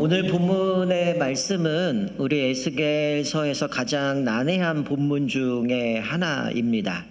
오늘 본문의 말씀은 우리 에스겔서에서 가장 난해한 본문 중에 하나입니다.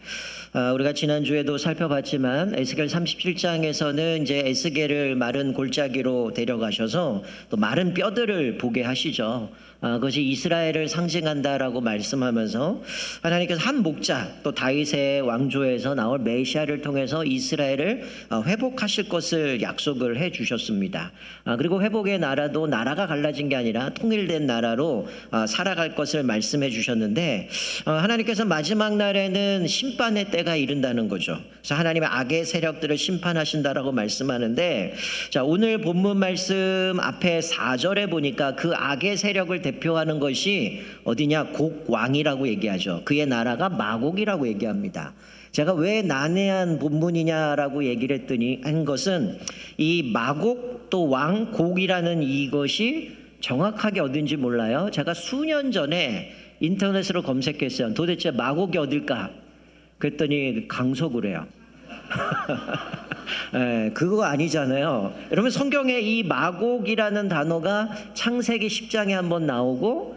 우리가 지난주에도 살펴봤지만 에스겔 37장에서는 이제 에스겔을 마른 골짜기로 데려가셔서 또 마른 뼈들을 보게 하시죠. 그것이 이스라엘을 상징한다라고 말씀하면서 하나님께서 한 목자 또 다윗의 왕조에서 나올 메시아를 통해서 이스라엘을 회복하실 것을 약속을 해 주셨습니다. 그리고 회복의 나라도 나라가 갈라진 게 아니라 통일된 나라로 살아갈 것을 말씀해 주셨는데 하나님께서 마지막 날에는 심판의 때가 이른다는 거죠. 그래서 하나님의 악의 세력들을 심판하신다라고 말씀하는데, 자, 오늘 본문 말씀 앞에 4절에 보니까 그 악의 세력을 대표하는 것이 어디냐? 곡왕이라고 얘기하죠. 그의 나라가 마곡이라고 얘기합니다. 제가 왜 난해한 본문이냐라고 얘기를 했더니 한 것은 이 마곡 또 왕 곡이라는 이것이 정확하게 어딘지 몰라요. 제가 수년 전에 인터넷으로 검색했어요. 도대체 마곡이 어딜까? 그랬더니 강서구래요. 네, 그거 아니잖아요. 여러분, 성경에 이 마곡이라는 단어가 창세기 10장에 한번 나오고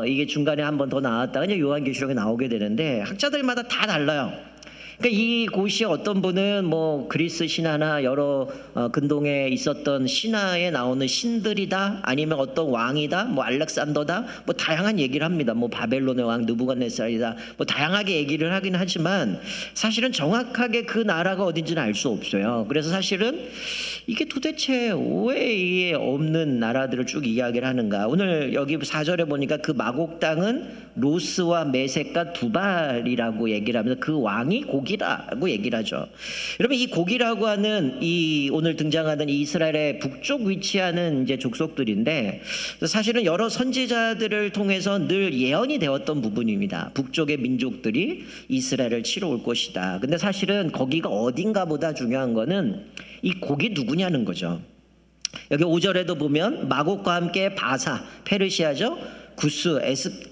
이게 중간에 한번 더 나왔다가 이제 요한계시록에 나오게 되는데 학자들마다 다 달라요. 그러니까 이 곳이 어떤 분은 뭐 그리스 신화나 여러 근동에 있었던 신화에 나오는 신들이다, 아니면 어떤 왕이다, 뭐 알렉산더다, 뭐 다양한 얘기를 합니다. 뭐 바벨론의 왕 느부갓네살이다, 뭐 다양하게 얘기를 하긴 하지만 사실은 정확하게 그 나라가 어딘지는 알 수 없어요. 그래서 사실은 이게 도대체 왜 이게 없는 나라들을 쭉 이야기를 하는가. 오늘 여기 4절에 보니까 그 마곡 땅은 로스와 메섹과 두발이라고 얘기를 하면서 그 왕이 곡이라고 얘기를 하죠. 여러분, 이 곡이라고 하는 이 오늘 등장하는 이 이스라엘의 북쪽 위치하는 이제 족속들인데 사실은 여러 선지자들을 통해서 늘 예언이 되었던 부분입니다. 북쪽의 민족들이 이스라엘을 치러 올 것이다. 근데 사실은 거기가 어딘가 보다 중요한 거는 이 곡이 누구냐는 거죠. 여기 5절에도 보면 마곡과 함께 바사, 페르시아죠, 구스,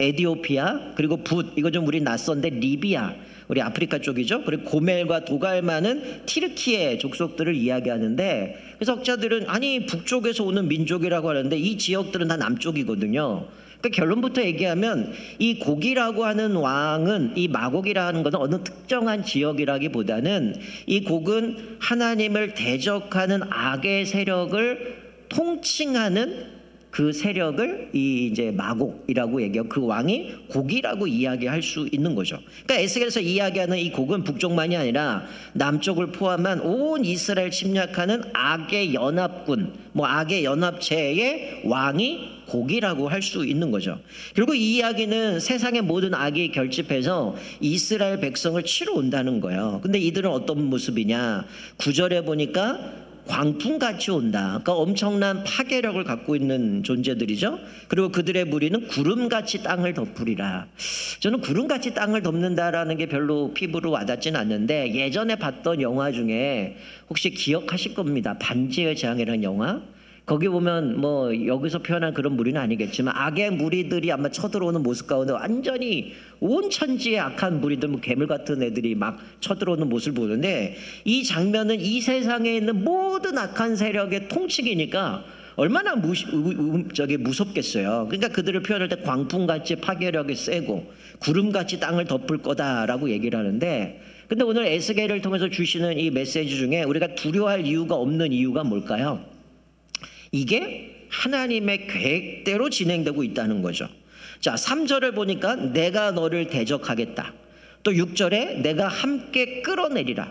에디오피아, 그리고 붓, 이거 좀 우리 낯선데 리비아, 우리 아프리카 쪽이죠. 그리고 고멜과 도갈마는 티르키의 족속들을 이야기하는데, 그래서 학자들은 아니 북쪽에서 오는 민족이라고 하는데 이 지역들은 다 남쪽이거든요. 그러니까 결론부터 얘기하면 이 곡이라고 하는 왕은, 이 마곡이라는 것은 어느 특정한 지역이라기보다는 이 곡은 하나님을 대적하는 악의 세력을 통칭하는 그 세력을 이 이제 마곡이라고 얘기하고 그 왕이 곡이라고 이야기할 수 있는 거죠. 그러니까 에스겔에서 이야기하는 이 곡은 북쪽만이 아니라 남쪽을 포함한 온 이스라엘 침략하는 악의 연합군, 뭐 악의 연합체의 왕이 곡이라고 할 수 있는 거죠. 결국 이 이야기는 세상의 모든 악이 결집해서 이스라엘 백성을 치러 온다는 거예요. 근데 이들은 어떤 모습이냐? 9절에 보니까 광풍같이 온다. 그러니까 엄청난 파괴력을 갖고 있는 존재들이죠. 그리고 그들의 무리는 구름같이 땅을 덮으리라. 저는 구름같이 땅을 덮는다라는 게 별로 피부로 와닿지는 않는데 예전에 봤던 영화 중에 혹시 기억하실 겁니다. 반지의 제왕이라는 영화. 거기 보면 뭐 여기서 표현한 그런 무리는 아니겠지만 악의 무리들이 아마 쳐들어오는 모습 가운데 완전히 온 천지의 악한 무리들, 뭐 괴물 같은 애들이 막 쳐들어오는 모습을 보는데 이 장면은 이 세상에 있는 모든 악한 세력의 통치기니까 얼마나 무섭겠어요. 그러니까 그들을 표현할 때 광풍같이 파괴력이 세고 구름같이 땅을 덮을 거다라고 얘기를 하는데, 근데 오늘 에스겔을 통해서 주시는 이 메시지 중에 우리가 두려워할 이유가 없는 이유가 뭘까요? 이게 하나님의 계획대로 진행되고 있다는 거죠. 자, 3절을 보니까 내가 너를 대적하겠다. 또 6절에 내가 함께 끌어내리라.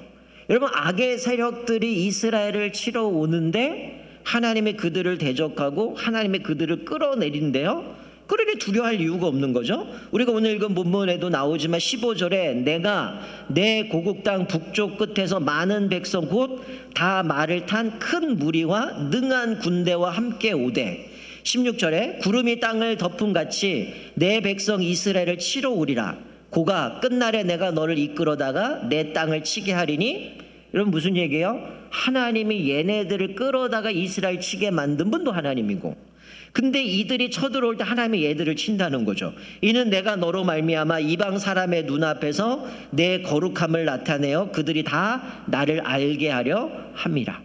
여러분, 악의 세력들이 이스라엘을 치러 오는데 하나님이 그들을 대적하고 하나님이 그들을 끌어내린대요. 그러니 두려워할 이유가 없는 거죠. 우리가 오늘 읽은 본문에도 나오지만 15절에 내가 내 고국 땅 북쪽 끝에서 많은 백성 곧 다 말을 탄 큰 무리와 능한 군대와 함께 오되, 16절에 구름이 땅을 덮음같이 내 백성 이스라엘을 치러 오리라. 고가 끝날에 내가 너를 이끌어다가 내 땅을 치게 하리니. 여러분, 무슨 얘기예요? 하나님이 얘네들을 끌어다가 이스라엘 치게 만든 분도 하나님이고, 근데 이들이 쳐들어올 때 하나님이 얘들을 친다는 거죠. 이는 내가 너로 말미암아 이방 사람의 눈앞에서 내 거룩함을 나타내어 그들이 다 나를 알게 하려 함이라.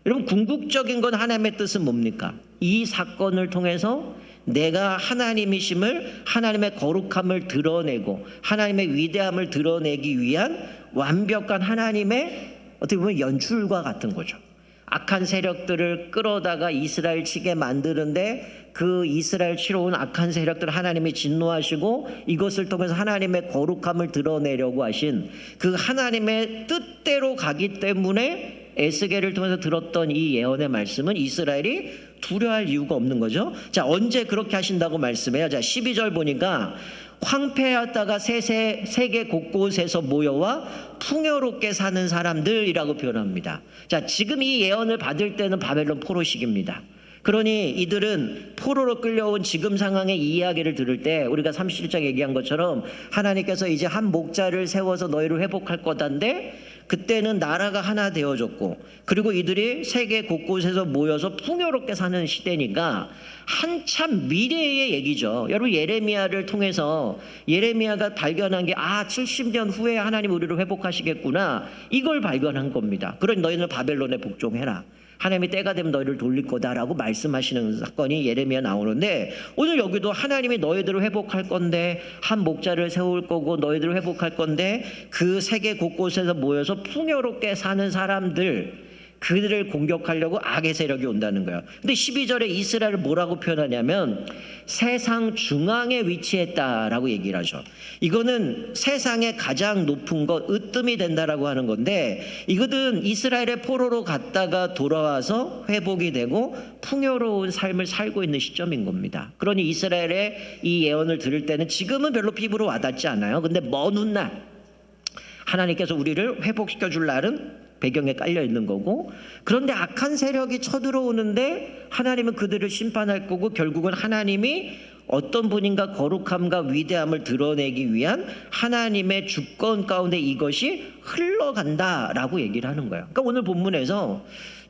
여러분 궁극적인 건 하나님의 뜻은 뭡니까? 이 사건을 통해서 내가 하나님이심을, 하나님의 거룩함을 드러내고 하나님의 위대함을 드러내기 위한 완벽한 하나님의 어떻게 보면 연출과 같은 거죠. 악한 세력들을 끌어다가 이스라엘 치게 만드는데 그 이스라엘 치러 온 악한 세력들 하나님이 진노하시고 이것을 통해서 하나님의 거룩함을 드러내려고 하신 그 하나님의 뜻대로 가기 때문에 에스겔을 통해서 들었던 이 예언의 말씀은 이스라엘이 두려워할 이유가 없는 거죠. 자, 언제 그렇게 하신다고 말씀해요? 자, 12절 보니까 황폐하였다가 세계 곳곳에서 모여와 풍요롭게 사는 사람들이라고 표현합니다. 자, 지금 이 예언을 받을 때는 바벨론 포로 시기입니다. 그러니 이들은 포로로 끌려온 지금 상황의 이 이야기를 들을 때 우리가 37장 얘기한 것처럼 하나님께서 이제 한 목자를 세워서 너희를 회복할 거다인데 그때는 나라가 하나 되어졌고 그리고 이들이 세계 곳곳에서 모여서 풍요롭게 사는 시대니까 한참 미래의 얘기죠. 여러분 예레미야를 통해서 예레미야가 발견한 게 70년 후에 하나님 우리를 회복하시겠구나 이걸 발견한 겁니다. 그러니 너희는 바벨론에 복종해라. 하나님이 때가 되면 너희를 돌릴 거다라고 말씀하시는 사건이 예레미야 나오는데 오늘 여기도 하나님이 너희들을 회복할 건데 한 목자를 세울 거고 너희들을 회복할 건데 그 세계 곳곳에서 모여서 풍요롭게 사는 사람들 그들을 공격하려고 악의 세력이 온다는 거예요. 근데 12절에 이스라엘을 뭐라고 표현하냐면 세상 중앙에 위치했다라고 얘기를 하죠. 이거는 세상의 가장 높은 것, 으뜸이 된다라고 하는 건데 이것은 이스라엘의 포로로 갔다가 돌아와서 회복이 되고 풍요로운 삶을 살고 있는 시점인 겁니다. 그러니 이스라엘의 이 예언을 들을 때는 지금은 별로 피부로 와닿지 않아요. 근데 먼 훗날 하나님께서 우리를 회복시켜 줄 날은 배경에 깔려 있는 거고 그런데 악한 세력이 쳐들어오는데 하나님은 그들을 심판할 거고 결국은 하나님이 어떤 분인가 거룩함과 위대함을 드러내기 위한 하나님의 주권 가운데 이것이 흘러간다라고 얘기를 하는 거예요. 그러니까 오늘 본문에서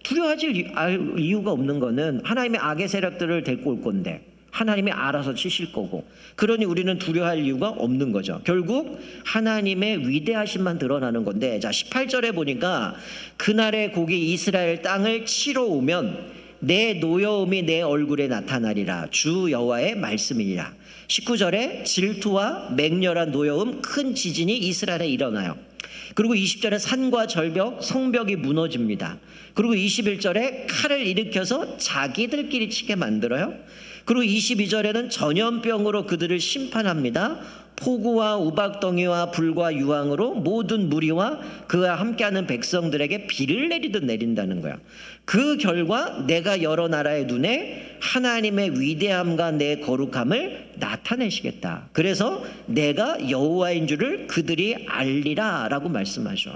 두려워하실 이유가 없는 거는 하나님의 악의 세력들을 데리고 올 건데 하나님이 알아서 치실 거고 그러니 우리는 두려워할 이유가 없는 거죠. 결국 하나님의 위대하심만 드러나는 건데 자 18절에 보니까 그날의 곡이 이스라엘 땅을 치러 오면 내 노여움이 내 얼굴에 나타나리라 주 여호와의 말씀이니라. 19절에 질투와 맹렬한 노여움 큰 지진이 이스라엘에 일어나요. 그리고 20절에 산과 절벽 성벽이 무너집니다. 그리고 21절에 칼을 일으켜서 자기들끼리 치게 만들어요. 그리고 22절에는 전염병으로 그들을 심판합니다. 폭우와 우박덩이와 불과 유황으로 모든 무리와 그와 함께하는 백성들에게 비를 내리듯 내린다는 거야. 그 결과 내가 여러 나라의 눈에 하나님의 위대함과 내 거룩함을 나타내시겠다. 그래서 내가 여호와인 줄을 그들이 알리라 라고 말씀하죠.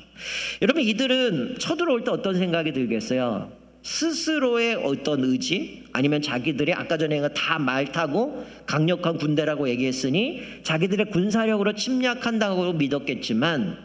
여러분 이들은 쳐들어올 때 어떤 생각이 들겠어요? 스스로의 어떤 의지 아니면 자기들이 아까 전에 다 말 타고 강력한 군대라고 얘기했으니 자기들의 군사력으로 침략한다고 믿었겠지만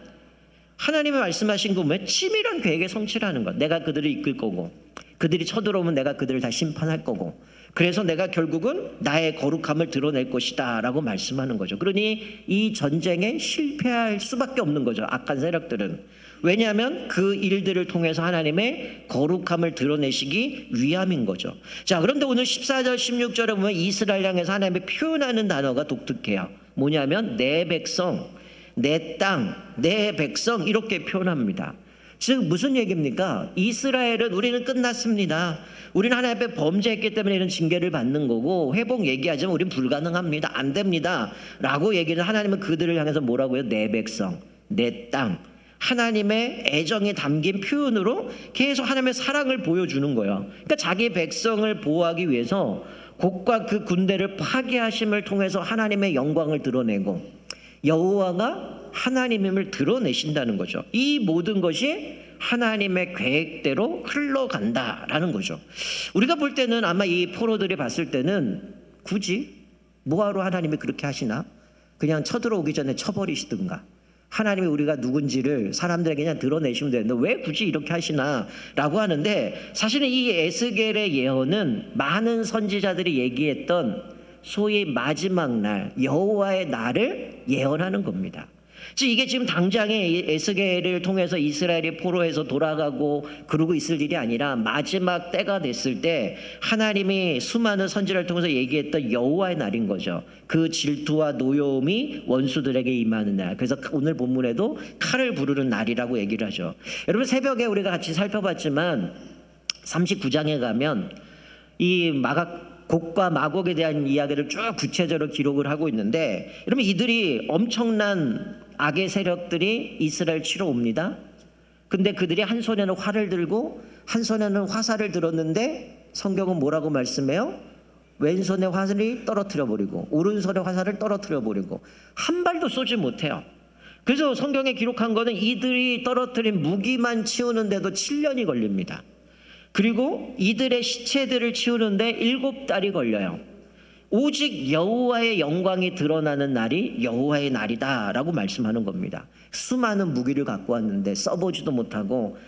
하나님의 말씀하신 거 보면 치밀한 계획의 성취라는 것. 내가 그들을 이끌 거고 그들이 쳐들어오면 내가 그들을 다 심판할 거고 그래서 내가 결국은 나의 거룩함을 드러낼 것이다 라고 말씀하는 거죠. 그러니 이 전쟁에 실패할 수밖에 없는 거죠. 악한 세력들은. 왜냐하면 그 일들을 통해서 하나님의 거룩함을 드러내시기 위함인 거죠. 자, 그런데 오늘 14절 16절에 보면 이스라엘 향해서 하나님이 표현하는 단어가 독특해요. 뭐냐면 내 백성, 내 땅, 내 백성 이렇게 표현합니다. 즉 무슨 얘기입니까? 이스라엘은 우리는 끝났습니다. 우리는 하나님 앞에 범죄했기 때문에 이런 징계를 받는 거고 회복 얘기하자면 우리는 불가능합니다. 안 됩니다. 라고 얘기는 하나님은 그들을 향해서 뭐라고요? 내 백성, 내 땅. 하나님의 애정이 담긴 표현으로 계속 하나님의 사랑을 보여주는 거예요. 그러니까 자기 백성을 보호하기 위해서 곡과 그 군대를 파괴하심을 통해서 하나님의 영광을 드러내고 여호와가 하나님임을 드러내신다는 거죠. 이 모든 것이 하나님의 계획대로 흘러간다라는 거죠. 우리가 볼 때는 아마 이 포로들이 봤을 때는 굳이 뭐하러 하나님이 그렇게 하시나? 그냥 쳐들어오기 전에 쳐버리시든가 하나님이 우리가 누군지를 사람들에게 그냥 드러내시면 되는데 왜 굳이 이렇게 하시나 라고 하는데 사실은 이 에스겔의 예언은 많은 선지자들이 얘기했던 소위 마지막 날 여호와의 날을 예언하는 겁니다. 즉 이게 지금 당장에 에스겔을 통해서 이스라엘이 포로에서 돌아가고 그러고 있을 일이 아니라 마지막 때가 됐을 때 하나님이 수많은 선지자를 통해서 얘기했던 여호와의 날인 거죠. 그 질투와 노여움이 원수들에게 임하는 날. 그래서 오늘 본문에도 칼을 부르는 날이라고 얘기를 하죠. 여러분, 새벽에 우리가 같이 살펴봤지만 39장에 가면 이 곡과 마곡에 대한 이야기를 쭉 구체적으로 기록을 하고 있는데, 여러분, 이들이 엄청난 악의 세력들이 이스라엘 치러 옵니다. 근데 그들이 한 손에는 활을 들고 한 손에는 화살을 들었는데 성경은 뭐라고 말씀해요? 왼손에 화살이 떨어뜨려 버리고 오른손에 화살을 떨어뜨려 버리고 한 발도 쏘지 못해요. 그래서 성경에 기록한 거는 이들이 떨어뜨린 무기만 치우는데도 7년이 걸립니다. 그리고 이들의 시체들을 치우는데 7달이 걸려요. 오직 여호와의 영광이 드러나는 날이 여호와의 날이다라고 말씀하는 겁니다. 수많은 무기를 갖고 왔는데 써보지도 못하고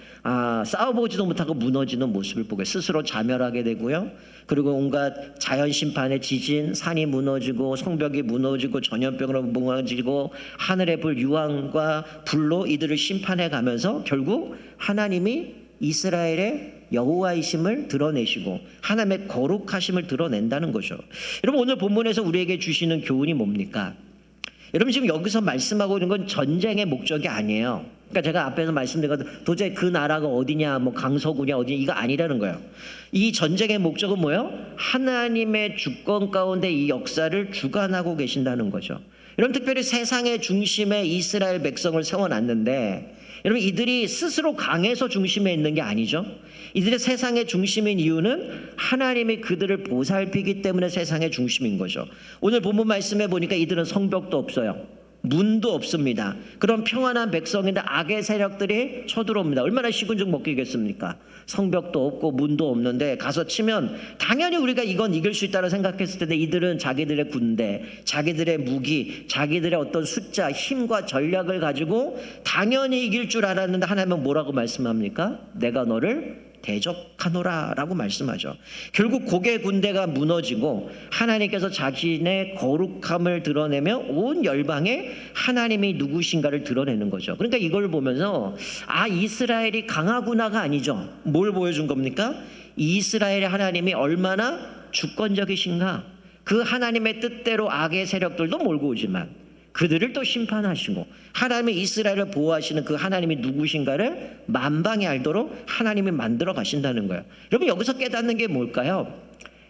싸워보지도 못하고 무너지는 모습을 보고 스스로 자멸하게 되고요. 그리고 온갖 자연 심판의 지진, 산이 무너지고 성벽이 무너지고 전염병으로 무너지고 하늘의 불 유황과 불로 이들을 심판해 가면서 결국 하나님이 이스라엘의 여호와이심을 드러내시고 하나님의 거룩하심을 드러낸다는 거죠. 여러분, 오늘 본문에서 우리에게 주시는 교훈이 뭡니까? 여러분, 지금 여기서 말씀하고 있는 건 전쟁의 목적이 아니에요. 그러니까 제가 앞에서 말씀드린 것 도저히 그 나라가 어디냐, 뭐 강서구냐, 어디냐, 이거 아니라는 거예요. 이 전쟁의 목적은 뭐예요? 하나님의 주권 가운데 이 역사를 주관하고 계신다는 거죠. 여러분, 특별히 세상의 중심에 이스라엘 백성을 세워놨는데, 여러분, 이들이 스스로 강해서 중심에 있는 게 아니죠. 이들의 세상의 중심인 이유는 하나님이 그들을 보살피기 때문에 세상의 중심인 거죠. 오늘 본문 말씀해 보니까 이들은 성벽도 없어요. 문도 없습니다. 그런 평안한 백성인데 악의 세력들이 쳐들어옵니다. 얼마나 시군죽 먹기겠습니까? 성벽도 없고 문도 없는데 가서 치면 당연히 우리가 이건 이길 수 있다고 생각했을 텐데, 이들은 자기들의 군대, 자기들의 무기, 자기들의 어떤 숫자, 힘과 전략을 가지고 당연히 이길 줄 알았는데 하나님은 뭐라고 말씀합니까? 내가 너를 대적하노라 라고 말씀하죠. 결국 곡의 군대가 무너지고 하나님께서 자신의 거룩함을 드러내며 온 열방에 하나님이 누구신가를 드러내는 거죠. 그러니까 이걸 보면서 이스라엘이 강하구나가 아니죠. 뭘 보여준 겁니까? 이스라엘의 하나님이 얼마나 주권적이신가. 그 하나님의 뜻대로 악의 세력들도 몰고 오지만 그들을 또 심판하시고 하나님이 이스라엘을 보호하시는 그 하나님이 누구신가를 만방에 알도록 하나님이 만들어 가신다는 거예요. 여러분, 여기서 깨닫는 게 뭘까요?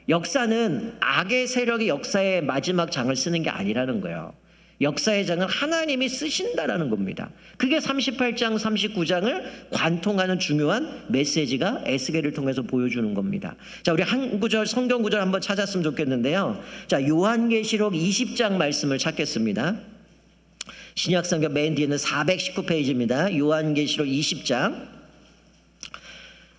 역사는 악의 세력이 역사의 마지막 장을 쓰는 게 아니라는 거예요. 역사의 장은 하나님이 쓰신다라는 겁니다. 그게 38장 39장을 관통하는 중요한 메시지가 에스겔을 통해서 보여주는 겁니다. 자, 우리 한 구절 성경 구절 한번 찾았으면 좋겠는데요. 자, 요한계시록 20장 말씀을 찾겠습니다. 신약성경 맨 뒤에는 419페이지입니다. 요한계시록 20장.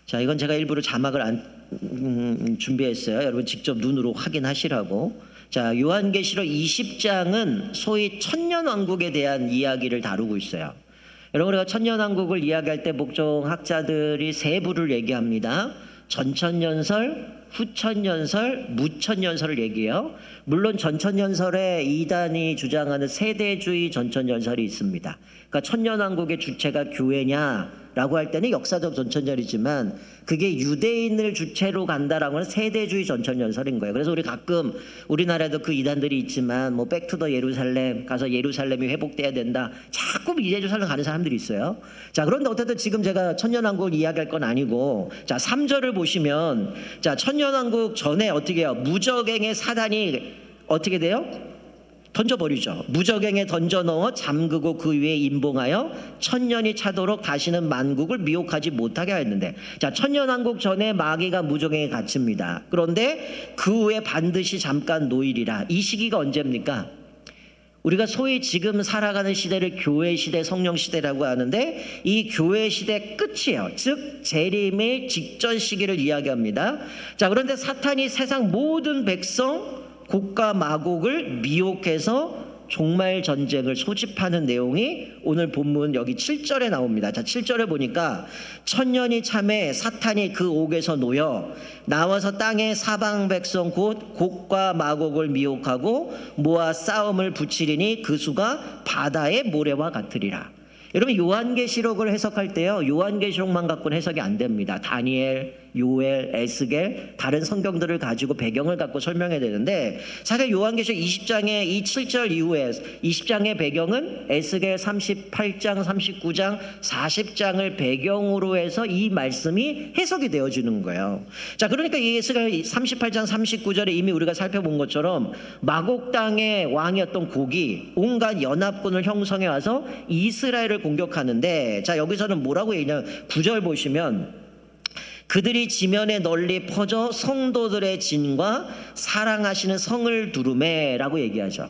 자, 이건 제가 일부러 자막을 안 준비했어요. 여러분 직접 눈으로 확인하시라고. 자, 요한계시록 20장은 소위 천년왕국에 대한 이야기를 다루고 있어요. 여러분, 우리가 천년왕국을 이야기할 때 목종학자들이 세 부를 얘기합니다. 전천년설, 후천년설, 무천년설을 얘기해요. 물론 전천년설에 이단이 주장하는 세대주의 전천년설이 있습니다. 그러니까 천년왕국의 주체가 교회냐라고 할 때는 역사적 전천년이지만 그게 유대인을 주체로 간다라고 하는 세대주의 전천년설인 거예요. 그래서 우리 가끔 우리나라에도 그 이단들이 있지만 뭐 백투더 예루살렘 가서 예루살렘이 회복돼야 된다. 자꾸 예루살렘 가는 사람들이 있어요. 자, 그런데 어쨌든 지금 제가 천년왕국을 이야기할 건 아니고, 자, 3절을 보시면, 자, 천년왕국 전에 어떻게 해요? 무적행의 사단이 어떻게 돼요? 던져버리죠. 무적행에 던져 넣어 잠그고 그 위에 임봉하여 천년이 차도록 다시는 만국을 미혹하지 못하게 하였는데, 자, 천년왕국 전에 마귀가 무적행에 갇힙니다. 그런데 그 후에 반드시 잠깐 노일이라. 이 시기가 언제입니까? 우리가 소위 지금 살아가는 시대를 교회 시대, 성령 시대라고 하는데 이 교회 시대 끝이에요. 즉 재림의 직전 시기를 이야기합니다. 자, 그런데 사탄이 세상 모든 백성 곡과 마곡을 미혹해서 종말 전쟁을 소집하는 내용이 오늘 본문 여기 7절에 나옵니다. 자, 7절에 보니까 천년이 참에 사탄이 그 옥에서 놓여 나와서 땅의 사방 백성 곧 곡과 마곡을 미혹하고 모아 싸움을 붙이리니 그 수가 바다의 모래와 같으리라. 여러분, 요한계시록을 해석할 때요, 요한계시록만 갖고는 해석이 안 됩니다. 다니엘, 요엘, 에스겔, 다른 성경들을 가지고 배경을 갖고 설명해야 되는데, 사실 요한계시록 20장의 이 7절 이후에 20장의 배경은 에스겔 38장, 39장, 40장을 배경으로 해서 이 말씀이 해석이 되어지는 거예요. 자, 그러니까 이 에스겔 38장, 39절에 이미 우리가 살펴본 것처럼 마곡 땅의 왕이었던 곡이 온갖 연합군을 형성해 와서 이스라엘을 공격하는데, 자, 여기서는 뭐라고 얘기하냐면 9절 보시면 그들이 지면에 널리 퍼져 성도들의 진과 사랑하시는 성을 두루매라고 얘기하죠.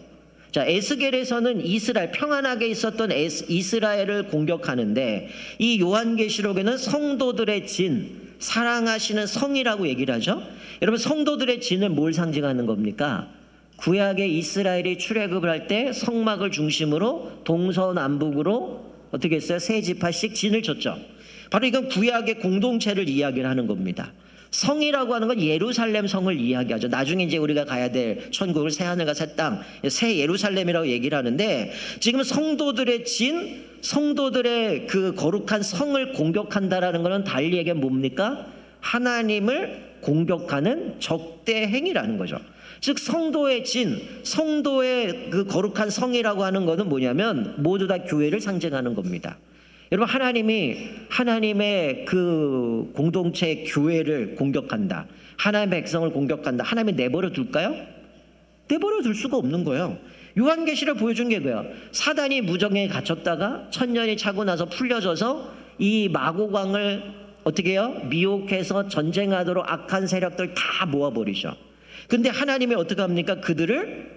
자, 에스겔에서는 이스라엘, 평안하게 있었던 이스라엘을 공격하는데, 이 요한계시록에는 성도들의 진, 사랑하시는 성이라고 얘기를 하죠. 여러분, 성도들의 진을 뭘 상징하는 겁니까? 구약의 이스라엘이 출애굽을 할 때 성막을 중심으로 동서남북으로 어떻게 했어요? 세 지파씩 진을 쳤죠. 바로 이건 구약의 공동체를 이야기를 하는 겁니다. 성이라고 하는 건 예루살렘 성을 이야기하죠. 나중에 이제 우리가 가야 될 천국을 새 하늘과 새 땅, 새 예루살렘이라고 얘기를 하는데, 지금 성도들의 진, 성도들의 그 거룩한 성을 공격한다라는 것은 달리 얘기하면 뭡니까? 하나님을 공격하는 적대 행위라는 거죠. 즉 성도의 진, 성도의 그 거룩한 성이라고 하는 것은 뭐냐면 모두 다 교회를 상징하는 겁니다. 여러분, 하나님의 그 공동체 교회를 공격한다, 하나님의 백성을 공격한다, 하나님이 내버려 둘까요? 내버려 둘 수가 없는 거예요. 요한계시를 보여준 게 그거예요. 사단이 무정에 갇혔다가 천년이 차고 나서 풀려져서 이 마곡왕을 어떻게 해요? 미혹해서 전쟁하도록 악한 세력들 다 모아버리죠. 근데 하나님이 어떻게 합니까? 그들을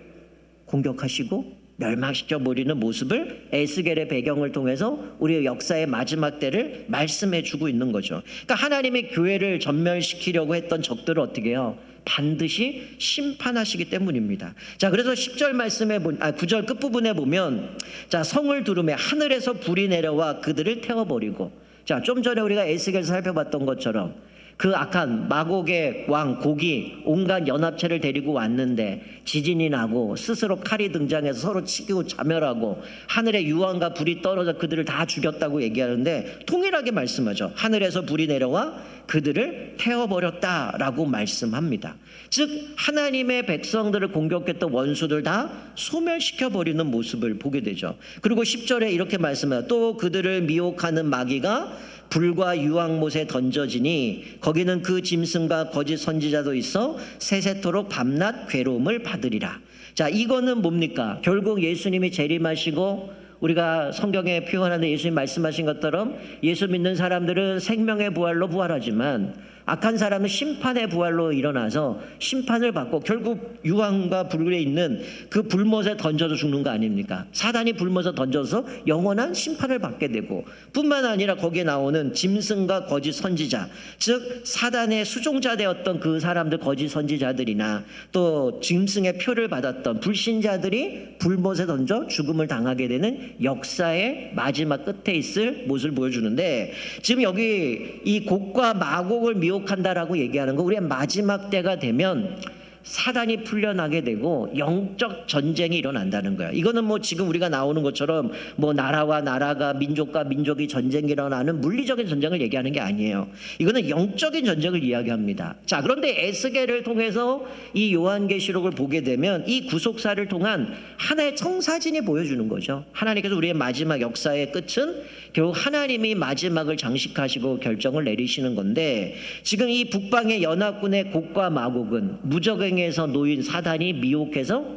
공격하시고 멸망시켜버리는 모습을 에스겔의 배경을 통해서 우리의 역사의 마지막 때를 말씀해 주고 있는 거죠. 그러니까 하나님의 교회를 전멸시키려고 했던 적들을 어떻게 해요? 반드시 심판하시기 때문입니다. 자, 그래서 10절 말씀에 9절 끝부분에 보면, 자, 성을 두루매 하늘에서 불이 내려와 그들을 태워버리고, 자, 좀 전에 우리가 에스겔에서 살펴봤던 것처럼 그 악한 마곡의 왕 곡이 온갖 연합체를 데리고 왔는데 지진이 나고 스스로 칼이 등장해서 서로 치고 자멸하고 하늘에 유황과 불이 떨어져 그들을 다 죽였다고 얘기하는데, 통일하게 말씀하죠. 하늘에서 불이 내려와 그들을 태워버렸다라고 말씀합니다. 즉 하나님의 백성들을 공격했던 원수들 다 소멸시켜버리는 모습을 보게 되죠. 그리고 10절에 이렇게 말씀해요. 또 그들을 미혹하는 마귀가 불과 유황못에 던져지니 거기는 그 짐승과 거짓 선지자도 있어 세세토록 밤낮 괴로움을 받으리라. 자, 이거는 뭡니까? 결국 예수님이 재림하시고 우리가 성경에 표현하는 예수님 말씀하신 것처럼 예수 믿는 사람들은 생명의 부활로 부활하지만 악한 사람은 심판의 부활로 일어나서 심판을 받고 결국 유황과 불에 있는 그 불못에 던져서 죽는 거 아닙니까? 사단이 불못에 던져서 영원한 심판을 받게 되고, 뿐만 아니라 거기에 나오는 짐승과 거짓 선지자, 즉 사단의 수종자 되었던 그 사람들, 거짓 선지자들이나 또 짐승의 표를 받았던 불신자들이 불못에 던져 죽음을 당하게 되는 역사의 마지막 끝에 있을 모습을 보여주는데, 지금 여기 이 곡과 마곡을 미혹한다라고 얘기하는 거, 우리의 마지막 때가 되면 사단이 풀려나게 되고 영적 전쟁이 일어난다는 거예요. 이거는 뭐 지금 우리가 나오는 것처럼 뭐 나라와 나라가, 민족과 민족이 전쟁이 일어나는 물리적인 전쟁을 얘기하는 게 아니에요. 이거는 영적인 전쟁을 이야기합니다. 자, 그런데 에스겔을 통해서 이 요한계시록을 보게 되면 이 구속사를 통한 하나의 청사진이 보여주는 거죠. 하나님께서 우리의 마지막 역사의 끝은 결국 하나님이 마지막을 장식하시고 결정을 내리시는 건데, 지금 이 북방의 연합군의 곡과 마곡은 무적행에서 놓인 사단이 미혹해서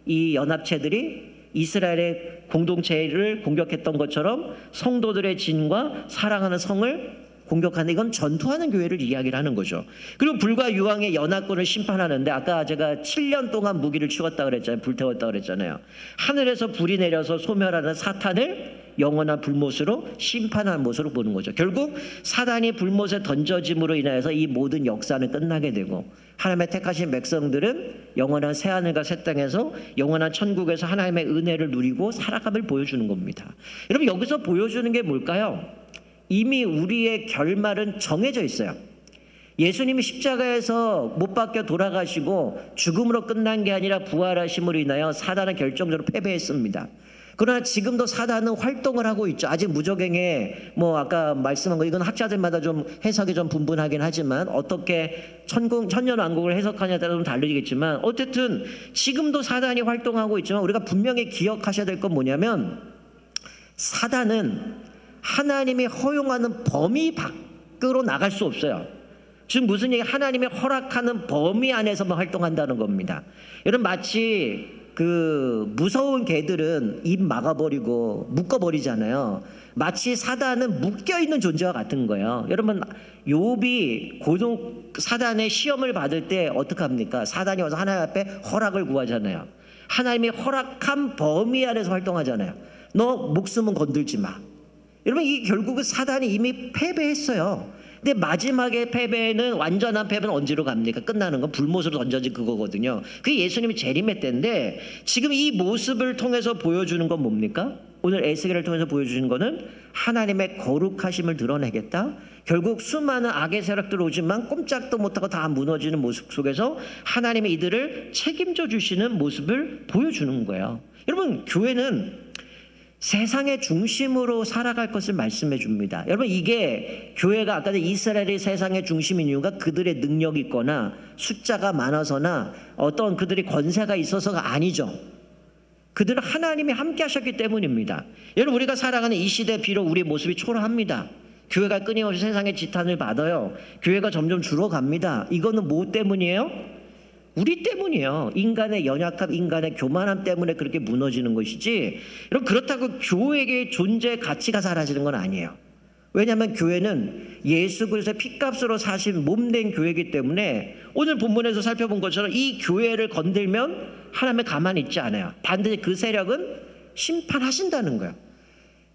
이 연합체들이 이스라엘의 공동체를 공격했던 것처럼 성도들의 진과 사랑하는 성을 공격하는, 이건 전투하는 교회를 이야기를 하는 거죠. 그리고 불과 유황의 연합군을 심판하는데, 아까 제가 7년 동안 무기를 치웠다 그랬잖아요. 불태웠다 그랬잖아요. 하늘에서 불이 내려서 소멸하는 사탄을 영원한 불못으로 심판하는 모습으로 보는 거죠. 결국 사단이 불못에 던져짐으로 인하여서 이 모든 역사는 끝나게 되고 하나님의 택하신 백성들은 영원한 새하늘과 새 땅에서 영원한 천국에서 하나님의 은혜를 누리고 살아감을 보여주는 겁니다. 여러분, 여기서 보여주는 게 뭘까요? 이미 우리의 결말은 정해져 있어요. 예수님이 십자가에서 못 박혀 돌아가시고 죽음으로 끝난 게 아니라 부활하심으로 인하여 사단은 결정적으로 패배했습니다. 그러나 지금도 사단은 활동을 하고 있죠. 아직 무적행에 아까 말씀한 거, 이건 학자들마다 좀 해석이 좀 분분하긴 하지만 어떻게 천년왕국을 해석하냐에 따라 좀 다르겠지만 어쨌든 지금도 사단이 활동하고 있지만 우리가 분명히 기억하셔야 될 건 뭐냐면, 사단은 하나님이 허용하는 범위 밖으로 나갈 수 없어요. 지금 무슨 얘기? 하나님이 허락하는 범위 안에서만 활동한다는 겁니다. 여러분, 마치 무서운 개들은 입 막아버리고 묶어버리잖아요. 마치 사단은 묶여있는 존재와 같은 거예요. 여러분, 욥이 사단의 시험을 받을 때 어떻게 합니까? 사단이 와서 하나님 앞에 허락을 구하잖아요. 하나님이 허락한 범위 안에서 활동하잖아요. 너 목숨은 건들지 마. 여러분, 이 결국은 사단이 이미 패배했어요. 근데 마지막에 패배는, 완전한 패배는 언제로 갑니까? 끝나는 건 불못으로 던져진 그거거든요. 그게 예수님이 재림의 때인데, 지금 이 모습을 통해서 보여주는 건 뭡니까? 오늘 에스겔을 통해서 보여주는 거는 하나님의 거룩하심을 드러내겠다. 결국 수많은 악의 세력들 오지만 꼼짝도 못하고 다 무너지는 모습 속에서 하나님이 이들을 책임져 주시는 모습을 보여주는 거예요. 여러분, 교회는 세상의 중심으로 살아갈 것을 말씀해 줍니다. 여러분, 이게 교회가 아까 이스라엘이 세상의 중심인 이유가 그들의 능력이 있거나 숫자가 많아서나 어떤 그들이 권세가 있어서가 아니죠. 그들은 하나님이 함께 하셨기 때문입니다. 여러분, 우리가 살아가는 이 시대 비록 우리의 모습이 초라합니다. 교회가 끊임없이 세상의 지탄을 받아요. 교회가 점점 줄어갑니다. 이거는 뭐 때문이에요? 우리 때문이에요. 인간의 연약함, 인간의 교만함 때문에 그렇게 무너지는 것이지, 여러분, 그렇다고 교회의 존재 가치가 사라지는 건 아니에요. 왜냐하면 교회는 예수 그리스도의 피값으로 사신 몸된 교회이기 때문에 오늘 본문에서 살펴본 것처럼 이 교회를 건들면 하나님의 가만히 있지 않아요. 반드시 그 세력은 심판하신다는 거예요.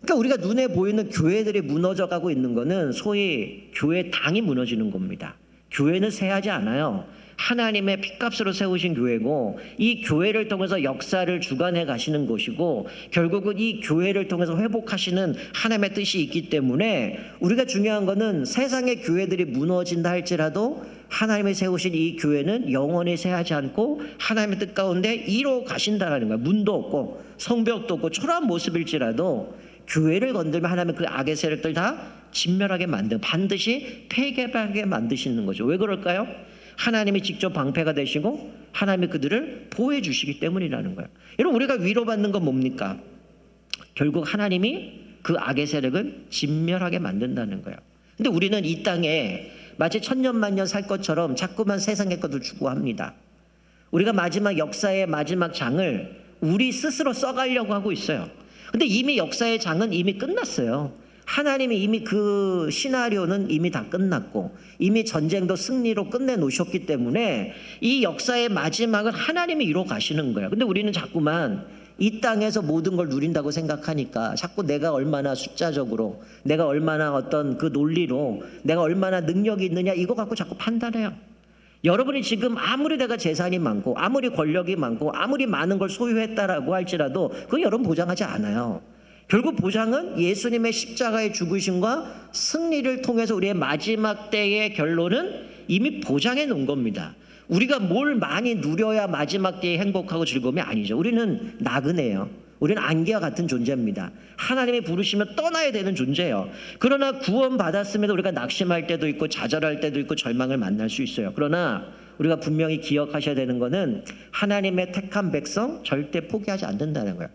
그러니까 우리가 눈에 보이는 교회들이 무너져가고 있는 거는 소위 교회 당이 무너지는 겁니다. 교회는 쇠하지 않아요. 하나님의 피값으로 세우신 교회고, 이 교회를 통해서 역사를 주관해 가시는 것이고, 결국은 이 교회를 통해서 회복하시는 하나님의 뜻이 있기 때문에 우리가 중요한 거는 세상의 교회들이 무너진다 할지라도 하나님이 세우신 이 교회는 영원히 쇠하지 않고 하나님의 뜻 가운데 이뤄 가신다는 거예요. 문도 없고 성벽도 없고 초라한 모습일지라도 교회를 건들면 하나님은 그 악의 세력들 다 진멸하게 만들고 반드시 폐괴하게 만드시는 거죠. 왜 그럴까요? 하나님이 직접 방패가 되시고 하나님이 그들을 보호해 주시기 때문이라는 거예요. 여러분, 우리가 위로받는 건 뭡니까? 결국 하나님이 그 악의 세력을 진멸하게 만든다는 거예요. 근데 우리는 이 땅에 마치 천년만년 살 것처럼 자꾸만 세상의 것을 추구합니다. 우리가 마지막 역사의 마지막 장을 우리 스스로 써가려고 하고 있어요. 근데 이미 역사의 장은 이미 끝났어요. 하나님이 이미 그 시나리오는 이미 다 끝났고 이미 전쟁도 승리로 끝내놓으셨기 때문에 이 역사의 마지막은 하나님이 이루어 가시는 거예요. 근데 우리는 자꾸만 이 땅에서 모든 걸 누린다고 생각하니까 자꾸 내가 얼마나 숫자적으로, 내가 얼마나 어떤 그 논리로, 내가 얼마나 능력이 있느냐 이거 갖고 자꾸 판단해요. 여러분이 지금 아무리 내가 재산이 많고 아무리 권력이 많고 아무리 많은 걸 소유했다라고 할지라도 그건 여러분 보장하지 않아요. 결국 보장은 예수님의 십자가의 죽으심과 승리를 통해서 우리의 마지막 때의 결론은 이미 보장해 놓은 겁니다. 우리가 뭘 많이 누려야 마지막 때에 행복하고 즐거움이 아니죠. 우리는 나그네예요. 우리는 안개와 같은 존재입니다. 하나님이 부르시면 떠나야 되는 존재예요. 그러나 구원받았음에도 우리가 낙심할 때도 있고 좌절할 때도 있고 절망을 만날 수 있어요. 그러나 우리가 분명히 기억하셔야 되는 것은 하나님의 택한 백성 절대 포기하지 않는다는 거예요.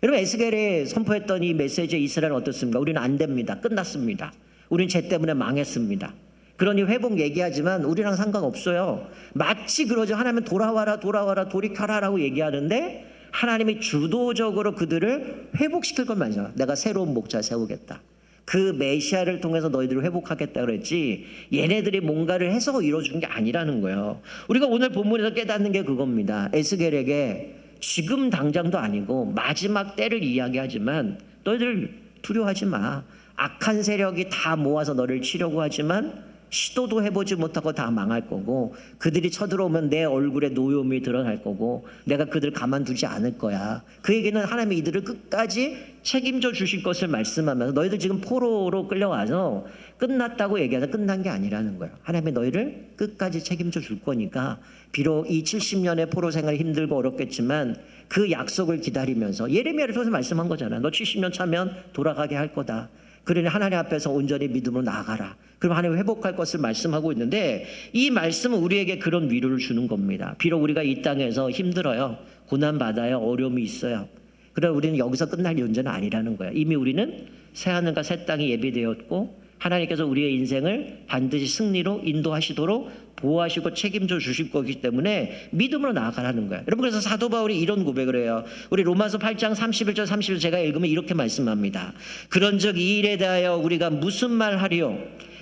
여러분, 에스겔이 선포했던 이 메시지의 이스라엘은 어떻습니까? 우리는 안 됩니다. 끝났습니다. 우리는 죄 때문에 망했습니다. 그러니 회복 얘기하지만 우리랑 상관없어요. 마치 그러죠. 하나님은 돌아와라 돌아와라 돌이켜라라고 얘기하는데 하나님이 주도적으로 그들을 회복시킬 것만 아니잖아. 내가 새로운 목자 세우겠다. 그 메시아를 통해서 너희들을 회복하겠다 그랬지 얘네들이 뭔가를 해서 이루어준 게 아니라는 거예요. 우리가 오늘 본문에서 깨닫는 게 그겁니다. 에스겔에게 지금 당장도 아니고 마지막 때를 이야기하지만 너희들 두려워하지 마. 악한 세력이 다 모아서 너를 치려고 하지만 시도도 해보지 못하고 다 망할 거고, 그들이 쳐들어오면 내 얼굴에 노여움이 드러날 거고, 내가 그들 가만두지 않을 거야. 그 얘기는 하나님이 이들을 끝까지 책임져 주실 것을 말씀하면서, 너희들 지금 포로로 끌려와서 끝났다고 얘기하자 끝난 게 아니라는 거예요. 하나님이 너희를 끝까지 책임져 줄 거니까, 비록 이 70년의 포로 생활이 힘들고 어렵겠지만 그 약속을 기다리면서, 예레미야를 통해서 말씀한 거잖아. 너 70년 차면 돌아가게 할 거다. 그러니 하나님 앞에서 온전히 믿음으로 나아가라. 그럼 하나님 회복할 것을 말씀하고 있는데, 이 말씀은 우리에게 그런 위로를 주는 겁니다. 비록 우리가 이 땅에서 힘들어요. 고난받아요. 어려움이 있어요. 그러나 우리는 여기서 끝날 문제는 아니라는 거야. 이미 우리는 새하늘과 새 땅이 예비되었고, 하나님께서 우리의 인생을 반드시 승리로 인도하시도록 보호하시고 책임져 주실 거기 때문에 믿음으로 나아가라는 거예요. 여러분, 그래서 사도 바울이 이런 고백을 해요. 우리 로마서 8장 31절 30절 제가 읽으면 이렇게 말씀합니다. 그런즉 이 일에 대하여 우리가 무슨 말 하리요?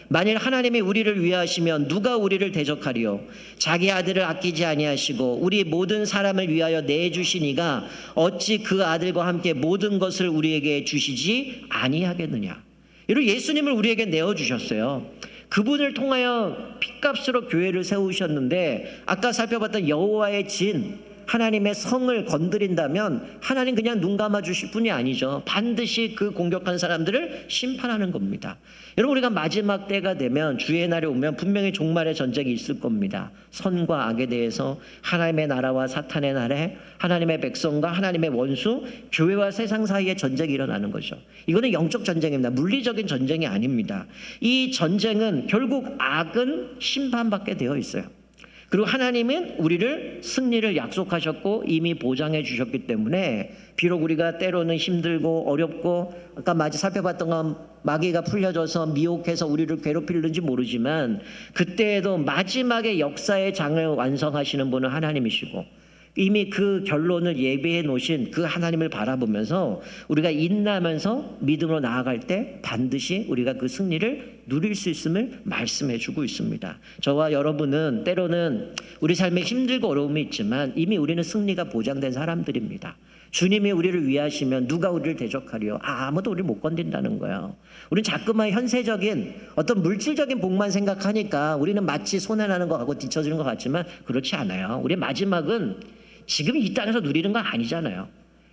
만일 하나님이 우리를 위하시면 누가 우리를 대적하리요? 자기 아들을 아끼지 아니하시고 우리 모든 사람을 위하여 내주시니가 어찌 그 아들과 함께 모든 것을 우리에게 주시지 아니하겠느냐? 여러분, 예수님을 우리에게 내어주셨어요. 그분을 통하여 핏값으로 교회를 세우셨는데, 아까 살펴봤던 여호와의 진, 하나님의 성을 건드린다면 하나님 그냥 눈 감아 주실 뿐이 아니죠. 반드시 그 공격한 사람들을 심판하는 겁니다. 여러분, 우리가 마지막 때가 되면, 주의 날이 오면 분명히 종말의 전쟁이 있을 겁니다. 선과 악에 대해서, 하나님의 나라와 사탄의 나라, 하나님의 백성과 하나님의 원수, 교회와 세상 사이에 전쟁이 일어나는 거죠. 이거는 영적 전쟁입니다. 물리적인 전쟁이 아닙니다. 이 전쟁은 결국 악은 심판받게 되어 있어요. 그리고 하나님은 우리를 승리를 약속하셨고 이미 보장해 주셨기 때문에, 비록 우리가 때로는 힘들고 어렵고, 아까 마치 살펴봤던 건 마귀가 풀려져서 미혹해서 우리를 괴롭히는지 모르지만, 그때에도 마지막에 역사의 장을 완성하시는 분은 하나님이시고, 이미 그 결론을 예비해 놓으신 그 하나님을 바라보면서 우리가 인내하면서 믿음으로 나아갈 때 반드시 우리가 그 승리를 누릴 수 있음을 말씀해 주고 있습니다. 저와 여러분은 때로는 우리 삶에 힘들고 어려움이 있지만 이미 우리는 승리가 보장된 사람들입니다. 주님이 우리를 위하시면 누가 우리를 대적하리요? 아무도 우리를 못 건든다는 거예요. 우리는 자꾸만 현세적인 어떤 물질적인 복만 생각하니까 우리는 마치 손해나는 것 같고 뒤처지는 것 같지만 그렇지 않아요. 우리의 마지막은 지금 이 땅에서 누리는 건 아니잖아요.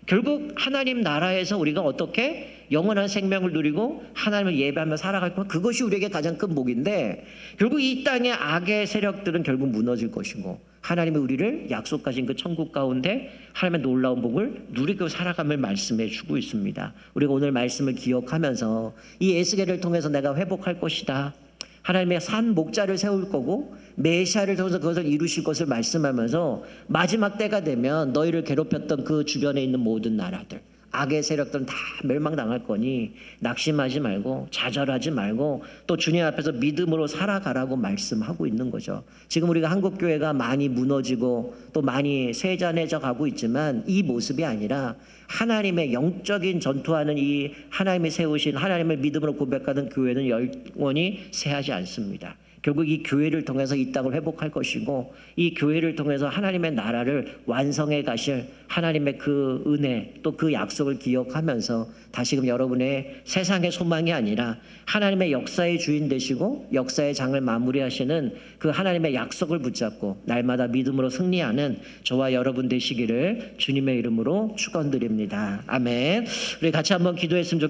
결국 하나님 나라에서 우리가 어떻게 영원한 생명을 누리고 하나님을 예배하며 살아갈 것, 그것이 우리에게 가장 큰 복인데, 결국 이 땅의 악의 세력들은 결국 무너질 것이고, 하나님이 우리를 약속하신 그 천국 가운데 하나님의 놀라운 복을 누리고 살아감을 말씀해 주고 있습니다. 우리가 오늘 말씀을 기억하면서 이 에스겔을 통해서 내가 회복할 것이다, 하나님의 산 목자를 세울 거고 메시아를 통해서 그것을 이루실 것을 말씀하면서, 마지막 때가 되면 너희를 괴롭혔던 그 주변에 있는 모든 나라들, 악의 세력들은 다 멸망당할 거니 낙심하지 말고 좌절하지 말고 또 주님 앞에서 믿음으로 살아가라고 말씀하고 있는 거죠. 지금 우리가 한국교회가 많이 무너지고 또 많이 세잔해져 가고 있지만, 이 모습이 아니라 하나님의 영적인 전투하는 이 하나님이 세우신, 하나님을 믿음으로 고백하는 교회는 영원히 쇠하지 않습니다. 결국 이 교회를 통해서 이 땅을 회복할 것이고, 이 교회를 통해서 하나님의 나라를 완성해 가실 하나님의 그 은혜, 또 그 약속을 기억하면서 다시금 여러분의 세상의 소망이 아니라 하나님의 역사의 주인 되시고 역사의 장을 마무리하시는 그 하나님의 약속을 붙잡고 날마다 믿음으로 승리하는 저와 여러분 되시기를 주님의 이름으로 축원드립니다. 아멘. 우리 같이 한번 기도했으면 좋겠습니다.